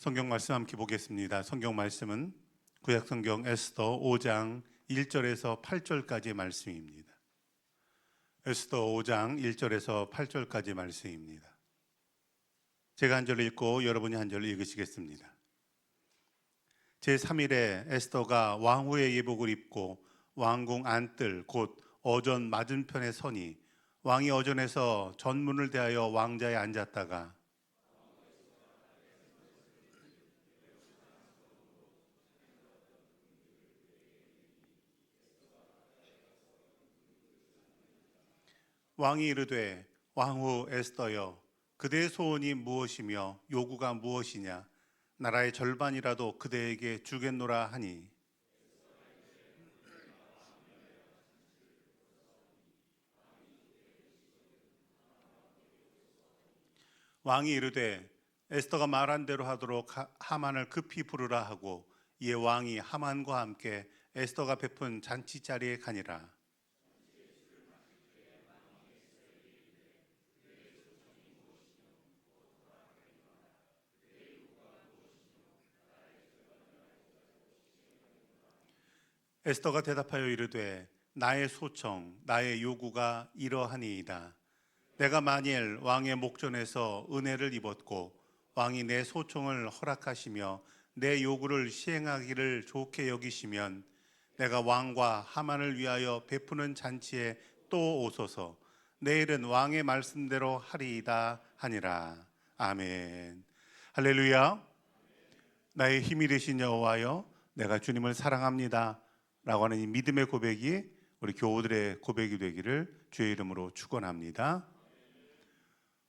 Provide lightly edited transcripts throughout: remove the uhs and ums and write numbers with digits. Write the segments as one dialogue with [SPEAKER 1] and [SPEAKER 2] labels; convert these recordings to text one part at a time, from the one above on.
[SPEAKER 1] 성경 말씀 함께 보겠습니다. 성경 말씀은 구약 성경 에스더 5장 1절에서 8절까지의 말씀입니다. 에스더 5장 1절에서 8절까지 말씀입니다. 제가 한 절을 읽고 여러분이 한 절을 읽으시겠습니다. 제3일에 에스더가 왕후의 예복을 입고 왕궁 안뜰 곧 어전 맞은편에 서니 왕이 어전에서 전문을 대하여 왕자에 앉았다가 왕이 이르되 왕후 에스더여 그대의 소원이 무엇이며 요구가 무엇이냐 나라의 절반이라도 그대에게 주겠노라 하니 왕이 이르되 에스더가 말한 대로 하도록 하만을 급히 부르라 하고 이에 왕이 하만과 함께 에스더가 베푼 잔치 자리에 가니라. 에스더가 대답하여 이르되 나의 소청 나의 요구가 이러하니이다. 내가 만일 왕의 목전에서 은혜를 입었고 왕이 내 소청을 허락하시며 내 요구를 시행하기를 좋게 여기시면 내가 왕과 하만을 위하여 베푸는 잔치에 또 오소서. 내일은 왕의 말씀대로 하리이다 하니라. 아멘. 할렐루야. 나의 힘이 되신 여호와여 내가 주님을 사랑합니다 라고 하는 이 믿음의 고백이 우리 교우들의 고백이 되기를 주의 이름으로 축원합니다.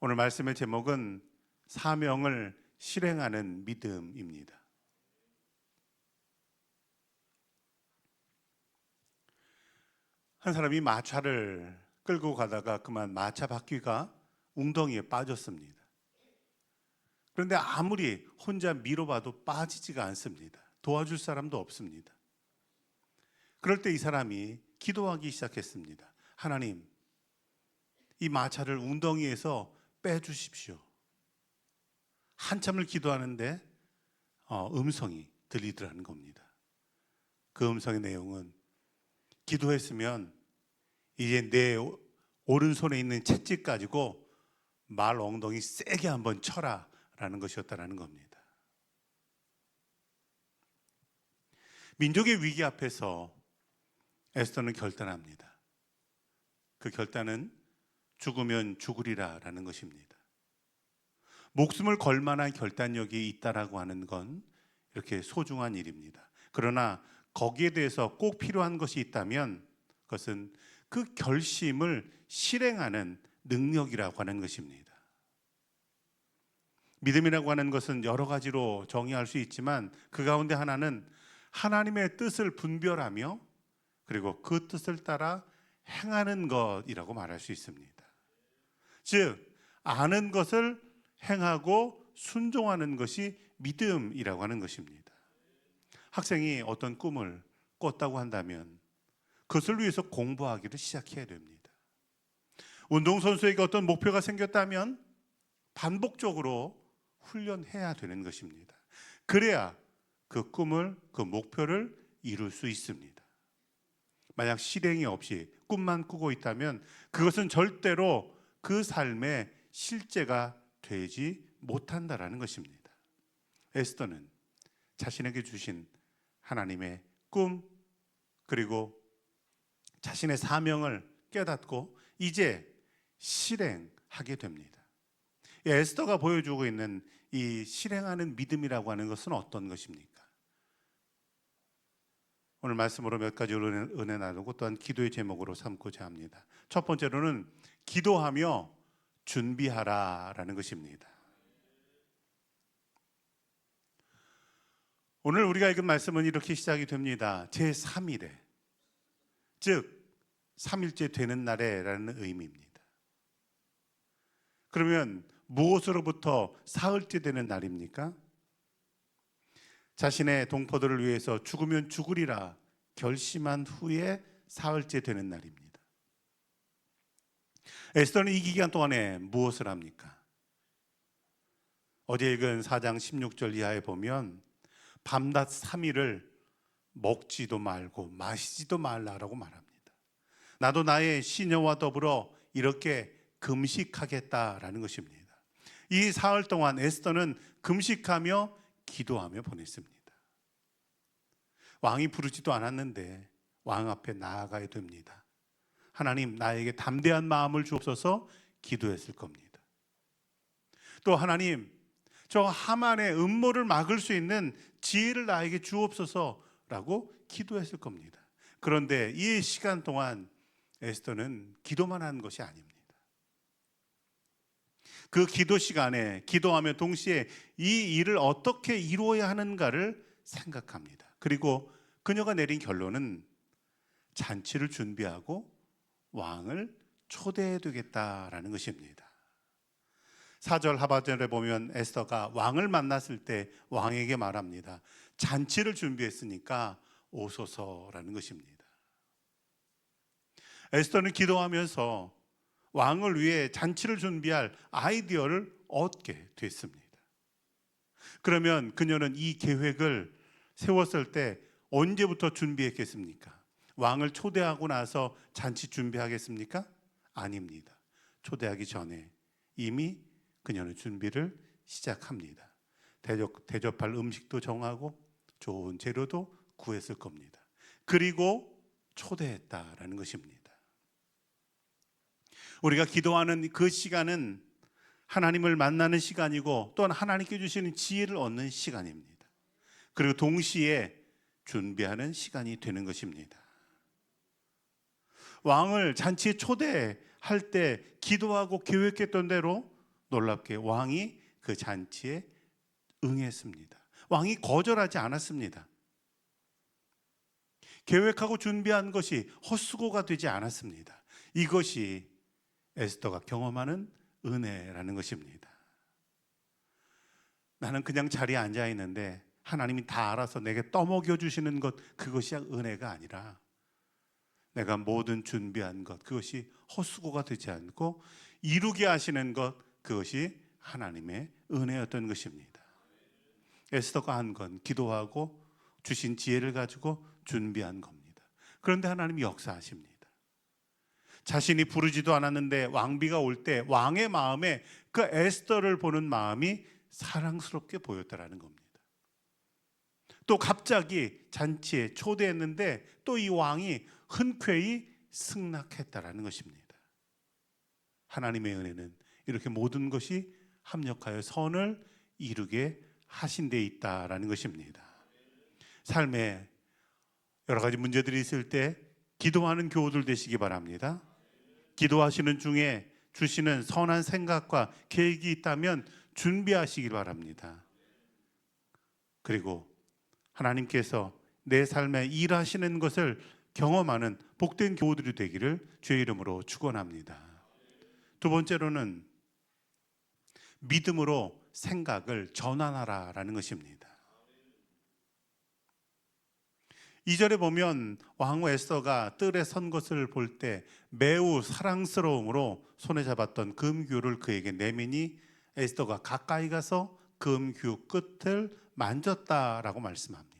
[SPEAKER 1] 오늘 말씀의 제목은 사명을 실행하는 믿음입니다. 한 사람이 마차를 끌고 가다가 그만 마차 바퀴가 웅덩이에 빠졌습니다. 그런데 아무리 혼자 밀어봐도 빠지지가 않습니다. 도와줄 사람도 없습니다. 그럴 때 이 사람이 기도하기 시작했습니다. 하나님, 이 마차를 웅덩이에서 빼주십시오. 한참을 기도하는데 음성이 들리더라는 겁니다. 그 음성의 내용은 기도했으면 이제 내 오른손에 있는 채찍 가지고 말 엉덩이 세게 한번 쳐라 라는 것이었다는 겁니다. 민족의 위기 앞에서 에스더는 결단합니다. 그 결단은 죽으면 죽으리라 라는 것입니다. 목숨을 걸 만한 결단력이 있다라고 하는 건 이렇게 소중한 일입니다. 그러나 거기에 대해서 꼭 필요한 것이 있다면 그것은 그 결심을 실행하는 능력이라고 하는 것입니다. 믿음이라고 하는 것은 여러 가지로 정의할 수 있지만 그 가운데 하나는 하나님의 뜻을 분별하며 그리고 그 뜻을 따라 행하는 것이라고 말할 수 있습니다. 즉 아는 것을 행하고 순종하는 것이 믿음이라고 하는 것입니다. 학생이 어떤 꿈을 꿨다고 한다면 그것을 위해서 공부하기를 시작해야 됩니다. 운동선수에게 어떤 목표가 생겼다면 반복적으로 훈련해야 되는 것입니다. 그래야 그 꿈을, 그 목표를 이룰 수 있습니다. 만약 실행이 없이 꿈만 꾸고 있다면 그것은 절대로 그 삶의 실제가 되지 못한다라는 것입니다. 에스더는 자신에게 주신 하나님의 꿈 그리고 자신의 사명을 깨닫고 이제 실행하게 됩니다. 에스더가 보여주고 있는 이 실행하는 믿음이라고 하는 것은 어떤 것입니까? 오늘 말씀으로 몇 가지 은혜 나누고 또한 기도의 제목으로 삼고자 합니다. 첫 번째로는 기도하며 준비하라라는 것입니다. 오늘 우리가 읽은 말씀은 이렇게 시작이 됩니다. 제3일에 즉 3일째 되는 날에라는 의미입니다. 그러면 무엇으로부터 사흘째 되는 날입니까? 자신의 동포들을 위해서 죽으면 죽으리라 결심한 후에 사흘째 되는 날입니다. 에스더는 이 기간 동안에 무엇을 합니까? 어제 읽은 4장 16절 이하에 보면 밤낮 3일을 먹지도 말고 마시지도 말라라고 말합니다. 나도 나의 시녀와 더불어 이렇게 금식하겠다라는 것입니다. 이 사흘 동안 에스더는 금식하며 기도하며 보냈습니다. 왕이 부르지도 않았는데 왕 앞에 나아가야 됩니다. 하나님, 나에게 담대한 마음을 주옵소서 기도했을 겁니다. 또 하나님, 저 하만의 음모를 막을 수 있는 지혜를 나에게 주옵소서라고 기도했을 겁니다. 그런데 이 시간 동안 에스더는 기도만 한 것이 아닙니다. 그 기도 시간에 기도하며 동시에 이 일을 어떻게 이루어야 하는가를 생각합니다. 그리고 그녀가 내린 결론은 잔치를 준비하고 왕을 초대해 두겠다라는 것입니다. 4절 하반절에 보면 에스더가 왕을 만났을 때 왕에게 말합니다. 잔치를 준비했으니까 오소서라는 것입니다. 에스더는 기도하면서 왕을 위해 잔치를 준비할 아이디어를 얻게 됐습니다. 그러면 그녀는 이 계획을 세웠을 때 언제부터 준비했겠습니까? 왕을 초대하고 나서 잔치 준비하겠습니까? 아닙니다. 초대하기 전에 이미 그녀는 준비를 시작합니다. 대접할 음식도 정하고 좋은 재료도 구했을 겁니다. 그리고 초대했다라는 것입니다. 우리가 기도하는 그 시간은 하나님을 만나는 시간이고 또한 하나님께 주시는 지혜를 얻는 시간입니다. 그리고 동시에 준비하는 시간이 되는 것입니다. 왕을 잔치에 초대할 때 기도하고 계획했던 대로 놀랍게 왕이 그 잔치에 응했습니다. 왕이 거절하지 않았습니다. 계획하고 준비한 것이 헛수고가 되지 않았습니다. 이것이 에스더가 경험하는 은혜라는 것입니다. 나는 그냥 자리에 앉아 있는데 하나님이 다 알아서 내게 떠먹여 주시는 것, 그것이 은혜가 아니라 내가 모든 준비한 것, 그것이 헛수고가 되지 않고 이루게 하시는 것, 그것이 하나님의 은혜였던 것입니다. 에스더가 한 건 기도하고 주신 지혜를 가지고 준비한 겁니다. 그런데 하나님이 역사하십니다. 자신이 부르지도 않았는데 왕비가 올 때 왕의 마음에 그 에스더를 보는 마음이 사랑스럽게 보였다라는 겁니다. 또 갑자기 잔치에 초대했는데 또 이 왕이 흔쾌히 승낙했다라는 것입니다. 하나님의 은혜는 이렇게 모든 것이 합력하여 선을 이루게 하신 데 있다라는 것입니다. 삶에 여러 가지 문제들이 있을 때 기도하는 교우들 되시기 바랍니다. 기도하시는 중에 주시는 선한 생각과 계획이 있다면 준비하시기 바랍니다. 그리고 하나님께서 내 삶에 일하시는 것을 경험하는 복된 교우들이 되기를 주의 이름으로 축원합니다. 두 번째로는 믿음으로 생각을 전환하라라는 것입니다. 2절에 보면 왕후 에스더가 뜰에 선 것을 볼 때 매우 사랑스러움으로 손에 잡았던 금규를 그에게 내미니 에스더가 가까이 가서 금규 끝을 만졌다라고 말씀합니다.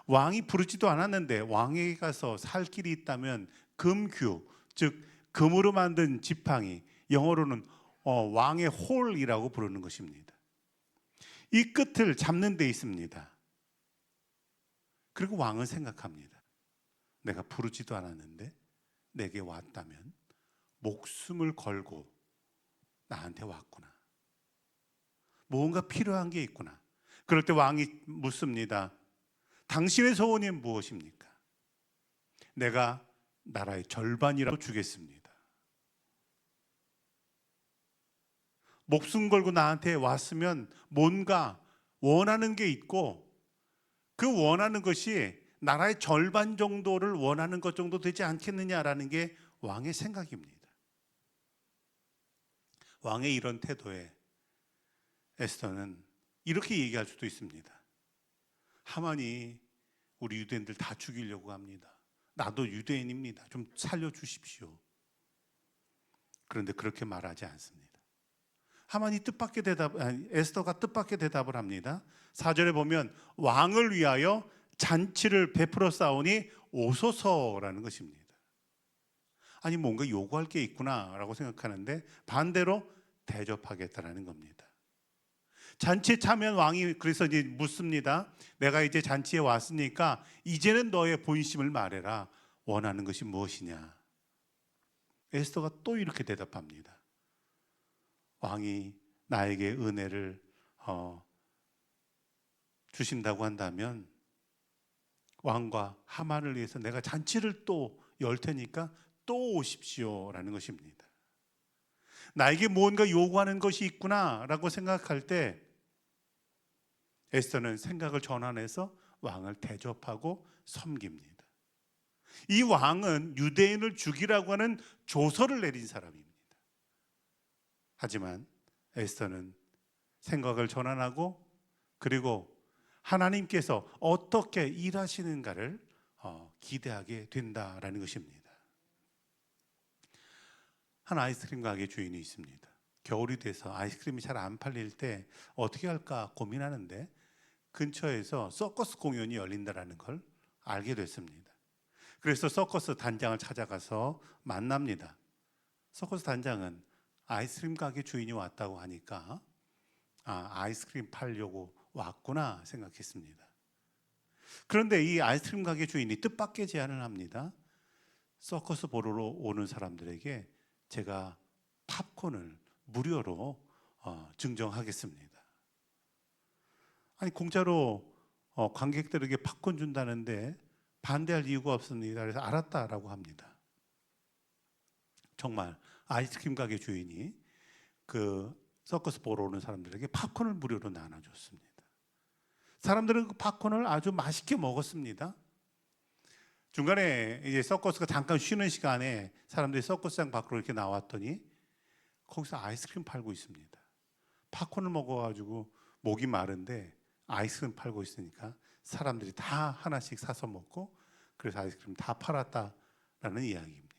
[SPEAKER 1] 왕이 부르지도 않았는데 왕에게 가서 살 길이 있다면 금규, 즉 금으로 만든 지팡이, 영어로는 왕의 홀이라고 부르는 것입니다. 이 끝을 잡는 데 있습니다. 그리고 왕은 생각합니다. 내가 부르지도 않았는데 내게 왔다면 목숨을 걸고 나한테 왔구나. 뭔가 필요한 게 있구나. 그럴 때 왕이 묻습니다. 당신의 소원이 무엇입니까? 내가 나라의 절반이라도 주겠습니다. 목숨 걸고 나한테 왔으면 뭔가 원하는 게 있고 그 원하는 것이 나라의 절반 정도를 원하는 것 정도 되지 않겠느냐라는 게 왕의 생각입니다. 왕의 이런 태도에 에스더는 이렇게 얘기할 수도 있습니다. 하만이 우리 유대인들 다 죽이려고 합니다. 나도 유대인입니다. 좀 살려주십시오. 그런데 그렇게 말하지 않습니다. 에스더가 뜻밖의 대답을 합니다. 4절에 보면 왕을 위하여 잔치를 베풀어 싸우니 오소서라는 것입니다. 아니 뭔가 요구할 게 있구나라고 생각하는데 반대로 대접하겠다라는 겁니다. 잔치에 참여한 왕이 그래서 이제 묻습니다. 내가 이제 잔치에 왔으니까 이제는 너의 본심을 말해라. 원하는 것이 무엇이냐? 에스더가 또 이렇게 대답합니다. 왕이 나에게 은혜를 주신다고 한다면 왕과 하만을 위해서 내가 잔치를 또 열 테니까 또 오십시오라는 것입니다. 나에게 무언가 요구하는 것이 있구나라고 생각할 때 에스더는 생각을 전환해서 왕을 대접하고 섬깁니다. 이 왕은 유대인을 죽이라고 하는 조서를 내린 사람입니다. 하지만 에스더는 생각을 전환하고 그리고 하나님께서 어떻게 일하시는가를 기대하게 된다라는 것입니다. 한 아이스크림 가게 주인이 있습니다. 겨울이 돼서 아이스크림이 잘 안 팔릴 때 어떻게 할까 고민하는데 근처에서 서커스 공연이 열린다라는 걸 알게 됐습니다. 그래서 서커스 단장을 찾아가서 만납니다. 서커스 단장은 아이스크림 가게 주인이 왔다고 하니까 아이스크림 팔려고 왔구나 생각했습니다. 그런데 이 아이스크림 가게 주인이 뜻밖의 제안을 합니다. 서커스 보러 오는 사람들에게 제가 팝콘을 무료로 증정하겠습니다. 아니 공짜로 관객들에게 팝콘 준다는데 반대할 이유가 없습니다. 그래서 알았다라고 합니다. 정말 아이스크림 가게 주인이 그 서커스 보러 오는 사람들에게 팝콘을 무료로 나눠줬습니다. 사람들은 그 팝콘을 아주 맛있게 먹었습니다. 중간에 이제 서커스가 잠깐 쉬는 시간에 사람들이 서커스장 밖으로 이렇게 나왔더니 거기서 아이스크림 팔고 있습니다. 팝콘을 먹어가지고 목이 마른데 아이스크림 팔고 있으니까 사람들이 다 하나씩 사서 먹고 그래서 아이스크림 다 팔았다라는 이야기입니다.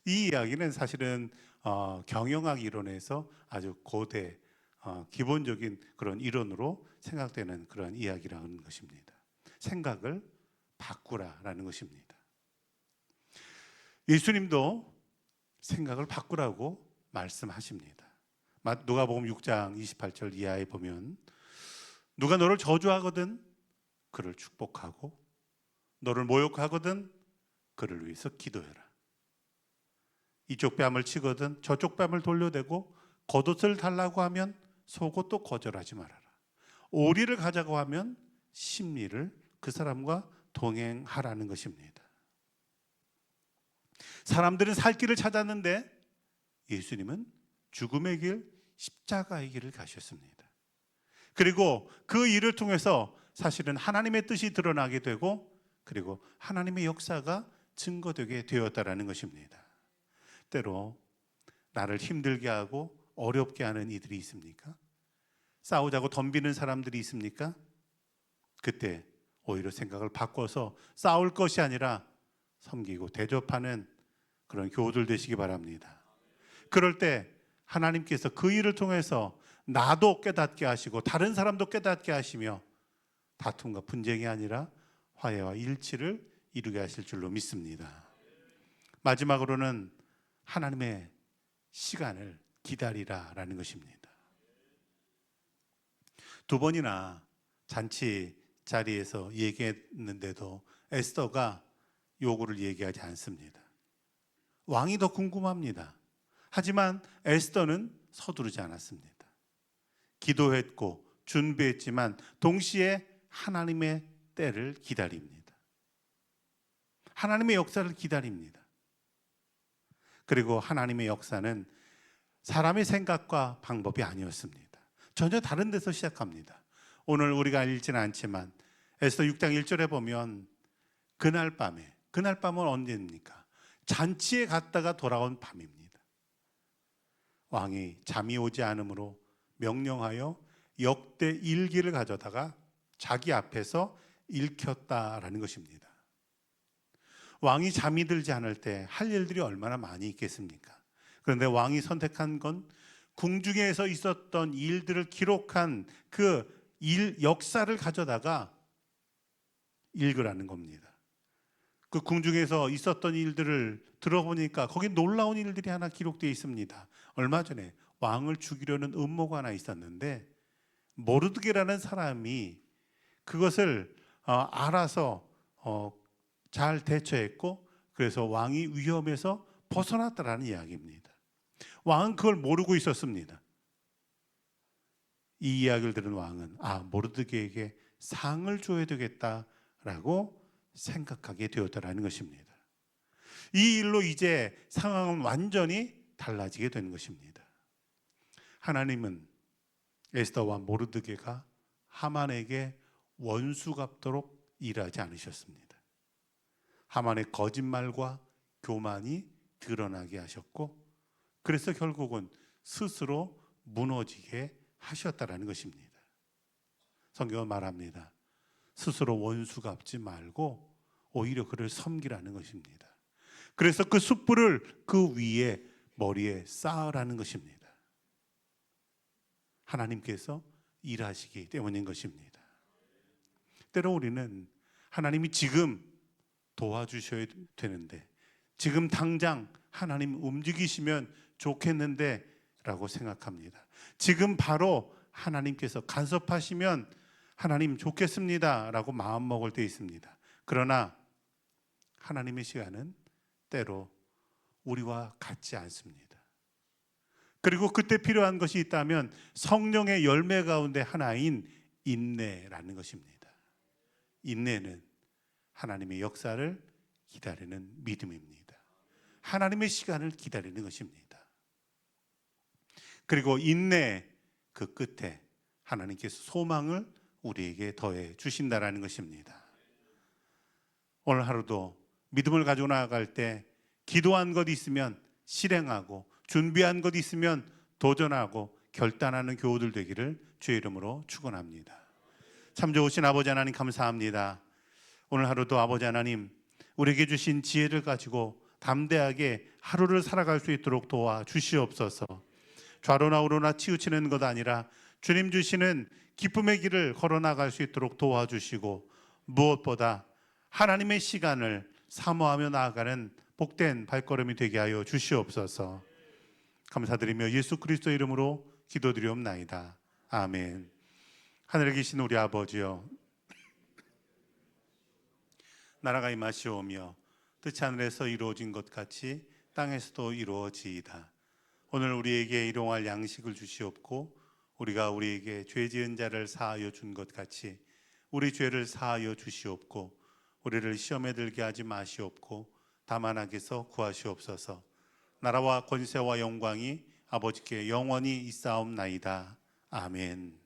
[SPEAKER 1] 이 이야기는 사실은 경영학 이론에서 아주 고대 기본적인 그런 이론으로 생각되는 그런 이야기라는 것입니다. 생각을 바꾸라라는 것입니다. 예수님도 생각을 바꾸라고 말씀하십니다. 누가복음 6장 28절 이하에 보면 누가 너를 저주하거든 그를 축복하고 너를 모욕하거든 그를 위해서 기도해라. 이쪽 뺨을 치거든 저쪽 뺨을 돌려대고 겉옷을 달라고 하면 속옷도 거절하지 말아라. 오리를 가자고 하면 심리를 그 사람과 동행하라는 것입니다. 사람들은 살 길을 찾았는데 예수님은 죽음의 길, 십자가의 길을 가셨습니다. 그리고 그 일을 통해서 사실은 하나님의 뜻이 드러나게 되고 그리고 하나님의 역사가 증거되게 되었다라는 것입니다. 때로 나를 힘들게 하고 어렵게 하는 이들이 있습니까? 싸우자고 덤비는 사람들이 있습니까? 그때 오히려 생각을 바꿔서 싸울 것이 아니라 섬기고 대접하는 그런 교우들 되시기 바랍니다. 그럴 때 하나님께서 그 일을 통해서 나도 깨닫게 하시고 다른 사람도 깨닫게 하시며 다툼과 분쟁이 아니라 화해와 일치를 이루게 하실 줄로 믿습니다. 마지막으로는 하나님의 시간을 기다리라라는 것입니다. 2번이나 잔치 자리에서 얘기했는데도 에스더가 요구를 얘기하지 않습니다. 왕이 더 궁금합니다. 하지만 에스더는 서두르지 않았습니다. 기도했고 준비했지만 동시에 하나님의 때를 기다립니다. 하나님의 역사를 기다립니다. 그리고 하나님의 역사는 사람의 생각과 방법이 아니었습니다. 전혀 다른 데서 시작합니다. 오늘 우리가 읽지는 않지만 에스더 6장 1절에 보면 그날 밤은 언제입니까? 잔치에 갔다가 돌아온 밤입니다. 왕이 잠이 오지 않으므로 명령하여 역대 일기를 가져다가 자기 앞에서 읽혔다라는 것입니다. 왕이 잠이 들지 않을 때 할 일들이 얼마나 많이 있겠습니까? 그런데 왕이 선택한 건 궁중에서 있었던 일들을 기록한 그 역사를 가져다가 읽으라는 겁니다. 그 궁중에서 있었던 일들을 들어보니까 거기 놀라운 일들이 하나 기록되어 있습니다. 얼마 전에 왕을 죽이려는 음모가 하나 있었는데 모르드게라는 사람이 그것을 알아서 잘 대처했고, 그래서 왕이 위험에서 벗어났다라는 이야기입니다. 왕은 그걸 모르고 있었습니다. 이 이야기를 들은 왕은 모르드게에게 상을 줘야 되겠다라고 생각하게 되었다라는 것입니다. 이 일로 이제 상황은 완전히 달라지게 된 것입니다. 하나님은 에스더와 모르드게가 하만에게 원수 갚도록 일하지 않으셨습니다. 하만의 거짓말과 교만이 드러나게 하셨고, 그래서 결국은 스스로 무너지게 하셨다라는 것입니다. 성경은 말합니다. 스스로 원수 갚지 말고 오히려 그를 섬기라는 것입니다. 그래서 그 숯불을 그 위에 머리에 쌓으라는 것입니다. 하나님께서 일하시기 때문인 것입니다. 때로 우리는 하나님이 지금 도와주셔야 되는데, 지금 당장 하나님 움직이시면 좋겠는데 라고 생각합니다. 지금 바로 하나님께서 간섭하시면 하나님 좋겠습니다 라고 마음 먹을 때 있습니다. 그러나 하나님의 시간은 때로 우리와 같지 않습니다. 그리고 그때 필요한 것이 있다면 성령의 열매 가운데 하나인 인내라는 것입니다. 인내는 하나님의 역사를 기다리는 믿음입니다. 하나님의 시간을 기다리는 것입니다. 그리고 인내 그 끝에 하나님께서 소망을 우리에게 더해 주신다라는 것입니다. 오늘 하루도 믿음을 가지고 나아갈 때 기도한 것 있으면 실행하고, 준비한 것 있으면 도전하고 결단하는 교우들 되기를 주의 이름으로 축원합니다. 참 좋으신 아버지 하나님 감사합니다. 오늘 하루도 아버지 하나님 우리에게 주신 지혜를 가지고 담대하게 하루를 살아갈 수 있도록 도와주시옵소서. 좌로나 우로나 치우치는 것 아니라 주님 주시는 기쁨의 길을 걸어나갈 수 있도록 도와주시고, 무엇보다 하나님의 시간을 사모하며 나아가는 복된 발걸음이 되게 하여 주시옵소서. 감사드리며 예수 그리스도 이름으로 기도드리옵나이다. 아멘. 하늘에 계신 우리 아버지여, 나라가 임하시오며 뜻이 하늘에서 이루어진 것 같이 땅에서도 이루어지이다. 오늘 우리에게 일용할 양식을 주시옵고, 우리가 우리에게 죄 지은 자를 사하여 준 것 같이 우리 죄를 사하여 주시옵고, 우리를 시험에 들게 하지 마시옵고 다만 악에서 구하시옵소서. 나라와 권세와 영광이 아버지께 영원히 있사옵나이다. 아멘.